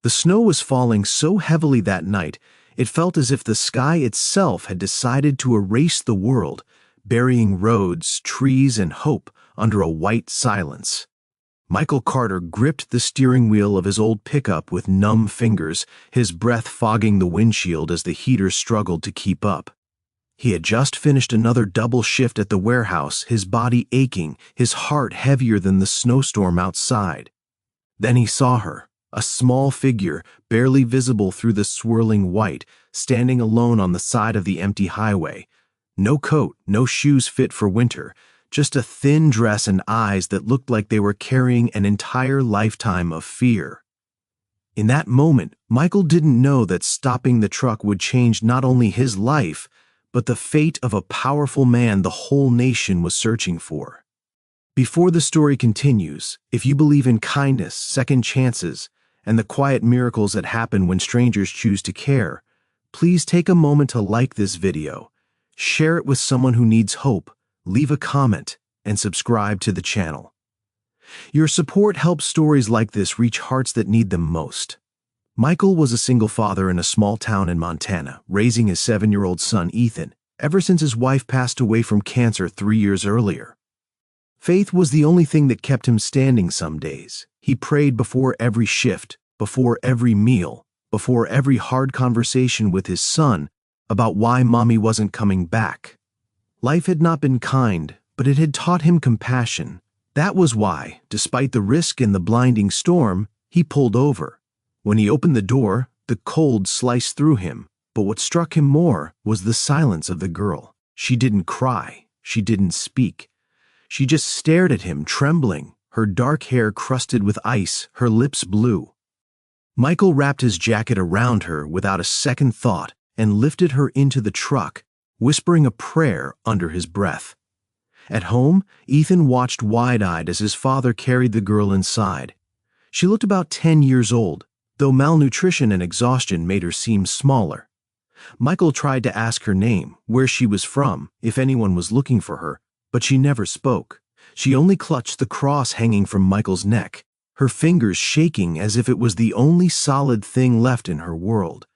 The snow was falling so heavily that night, it felt as if the sky itself had decided to erase the world, burying roads, trees, and hope under a white silence. Michael Carter gripped the steering wheel of his old pickup with numb fingers, his breath fogging the windshield as the heater struggled to keep up. He had just finished another double shift at the warehouse, his body aching, his heart heavier than the snowstorm outside. Then he saw her, a small figure, barely visible through the swirling white, standing alone on the side of the empty highway. No coat, no shoes fit for winter, just a thin dress and eyes that looked like they were carrying an entire lifetime of fear. In that moment, Michael didn't know that stopping the truck would change not only his life, but the fate of a powerful man the whole nation was searching for. Before the story continues, if you believe in kindness, second chances, and the quiet miracles that happen when strangers choose to care, please take a moment to like this video, share it with someone who needs hope, leave a comment, and subscribe to the channel. Your support helps stories like this reach hearts that need them most. Michael was a single father in a small town in Montana, raising his 7-year-old son Ethan, ever since his wife passed away from cancer 3 years earlier. Faith was the only thing that kept him standing some days. He prayed before every shift, before every meal, before every hard conversation with his son about why mommy wasn't coming back. Life had not been kind, but it had taught him compassion. That was why, despite the risk and the blinding storm, he pulled over. When he opened the door, the cold sliced through him, but what struck him more was the silence of the girl. She didn't cry. She didn't speak. She just stared at him, trembling, her dark hair crusted with ice, her lips blue. Michael wrapped his jacket around her without a second thought and lifted her into the truck, whispering a prayer under his breath. At home, Ethan watched wide-eyed as his father carried the girl inside. She looked about 10 years old, though malnutrition and exhaustion made her seem smaller. Michael tried to ask her name, where she was from, if anyone was looking for her, but she never spoke. She only clutched the cross hanging from Michael's neck, her fingers shaking as if it was the only solid thing left in her world.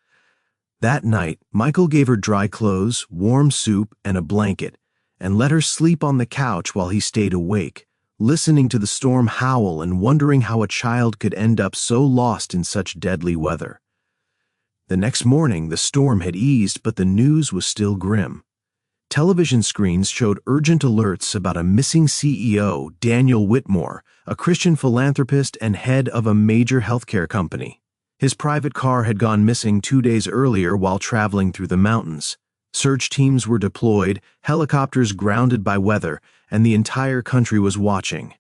That night, Michael gave her dry clothes, warm soup, and a blanket, and let her sleep on the couch while he stayed awake, listening to the storm howl and wondering how a child could end up so lost in such deadly weather. The next morning, the storm had eased, but the news was still grim. Television screens showed urgent alerts about a missing CEO, Daniel Whitmore, a Christian philanthropist and head of a major healthcare company. His private car had gone missing 2 days earlier while traveling through the mountains. Search teams were deployed, helicopters grounded by weather, and the entire country was watching.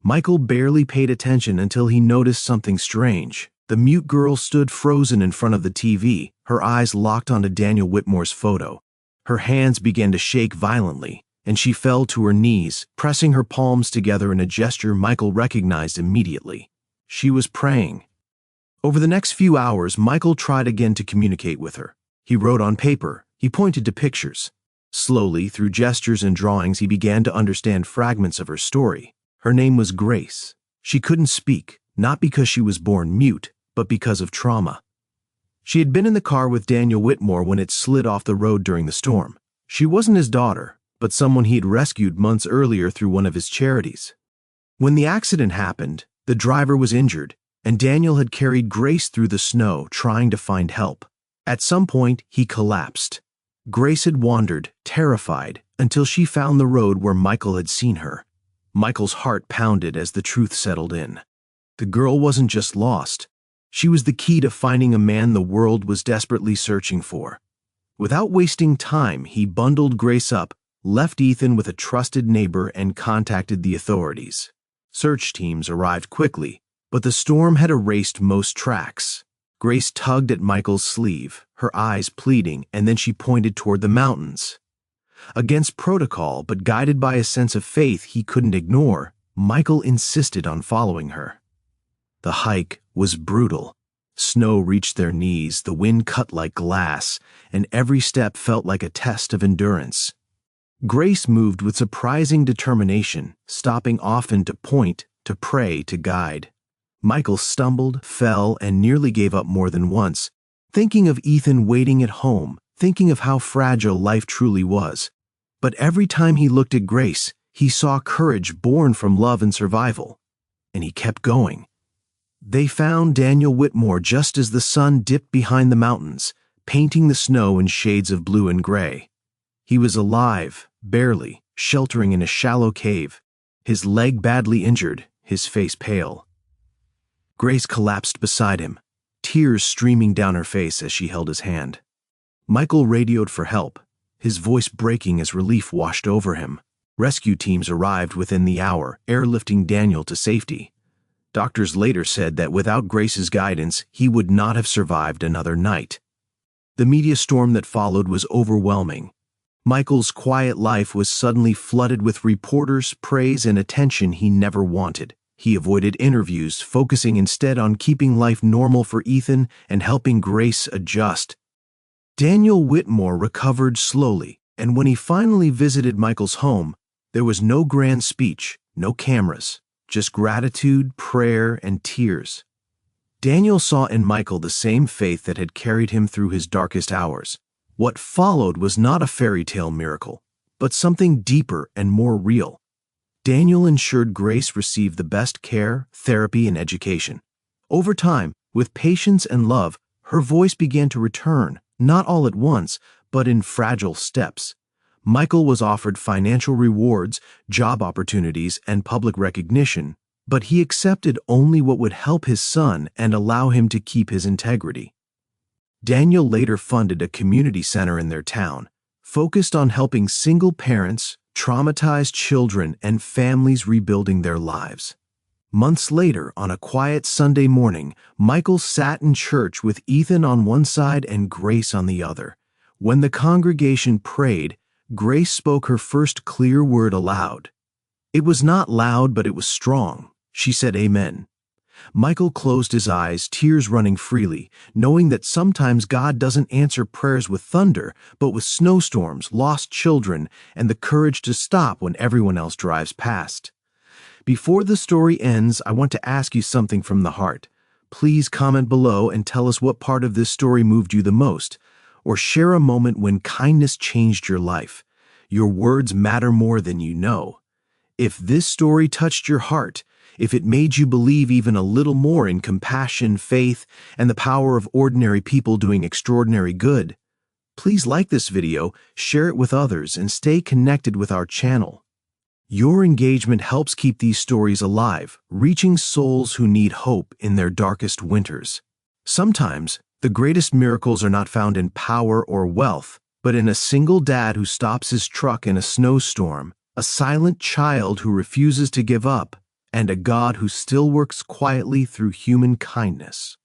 Michael barely paid attention until he noticed something strange. The mute girl stood frozen in front of the TV, her eyes locked onto Daniel Whitmore's photo. Her hands began to shake violently, and she fell to her knees, pressing her palms together in a gesture Michael recognized immediately. She was praying. Over the next few hours, Michael tried again to communicate with her. He wrote on paper. He pointed to pictures. Slowly, through gestures and drawings, he began to understand fragments of her story. Her name was Grace. She couldn't speak, not because she was born mute, but because of trauma. She had been in the car with Daniel Whitmore when it slid off the road during the storm. She wasn't his daughter, but someone he had rescued months earlier through one of his charities. When the accident happened, the driver was injured, and Daniel had carried Grace through the snow trying to find help. At some point, he collapsed. Grace had wandered, terrified, until she found the road where Michael had seen her. Michael's heart pounded as the truth settled in. The girl wasn't just lost. She was the key to finding a man the world was desperately searching for. Without wasting time, he bundled Grace up, left Ethan with a trusted neighbor, and contacted the authorities. Search teams arrived quickly, but the storm had erased most tracks. Grace tugged at Michael's sleeve, her eyes pleading, and then she pointed toward the mountains. Against protocol, but guided by a sense of faith he couldn't ignore, Michael insisted on following her. The hike was brutal. Snow reached their knees, the wind cut like glass, and every step felt like a test of endurance. Grace moved with surprising determination, stopping often to point, to pray, to guide. Michael stumbled, fell, and nearly gave up more than once, thinking of Ethan waiting at home, thinking of how fragile life truly was. But every time he looked at Grace, he saw courage born from love and survival. And he kept going. They found Daniel Whitmore just as the sun dipped behind the mountains, painting the snow in shades of blue and gray. He was alive, barely, sheltering in a shallow cave, his leg badly injured, his face pale. Grace collapsed beside him, tears streaming down her face as she held his hand. Michael radioed for help, his voice breaking as relief washed over him. Rescue teams arrived within the hour, airlifting Daniel to safety. Doctors later said that without Grace's guidance, he would not have survived another night. The media storm that followed was overwhelming. Michael's quiet life was suddenly flooded with reporters' praise and attention he never wanted. He avoided interviews, focusing instead on keeping life normal for Ethan and helping Grace adjust. Daniel Whitmore recovered slowly, and when he finally visited Michael's home, there was no grand speech, no cameras, just gratitude, prayer, and tears. Daniel saw in Michael the same faith that had carried him through his darkest hours. What followed was not a fairy tale miracle, but something deeper and more real. Daniel ensured Grace received the best care, therapy, and education. Over time, with patience and love, her voice began to return, not all at once, but in fragile steps. Michael was offered financial rewards, job opportunities, and public recognition, but he accepted only what would help his son and allow him to keep his integrity. Daniel later funded a community center in their town, focused on helping single parents, traumatized children, and families rebuilding their lives. Months later, on a quiet Sunday morning, Michael sat in church with Ethan on one side and Grace on the other. When the congregation prayed, Grace spoke her first clear word aloud. It was not loud, but it was strong. She said, "Amen." Michael closed his eyes, tears running freely, knowing that sometimes God doesn't answer prayers with thunder, but with snowstorms, lost children, and the courage to stop when everyone else drives past. Before the story ends, I want to ask you something from the heart. Please comment below and tell us what part of this story moved you the most, or share a moment when kindness changed your life. Your words matter more than you know. If this story touched your heart, if it made you believe even a little more in compassion, faith, and the power of ordinary people doing extraordinary good, please like this video, share it with others, and stay connected with our channel. Your engagement helps keep these stories alive, reaching souls who need hope in their darkest winters. Sometimes, the greatest miracles are not found in power or wealth, but in a single dad who stops his truck in a snowstorm, a silent child who refuses to give up, and a God who still works quietly through human kindness.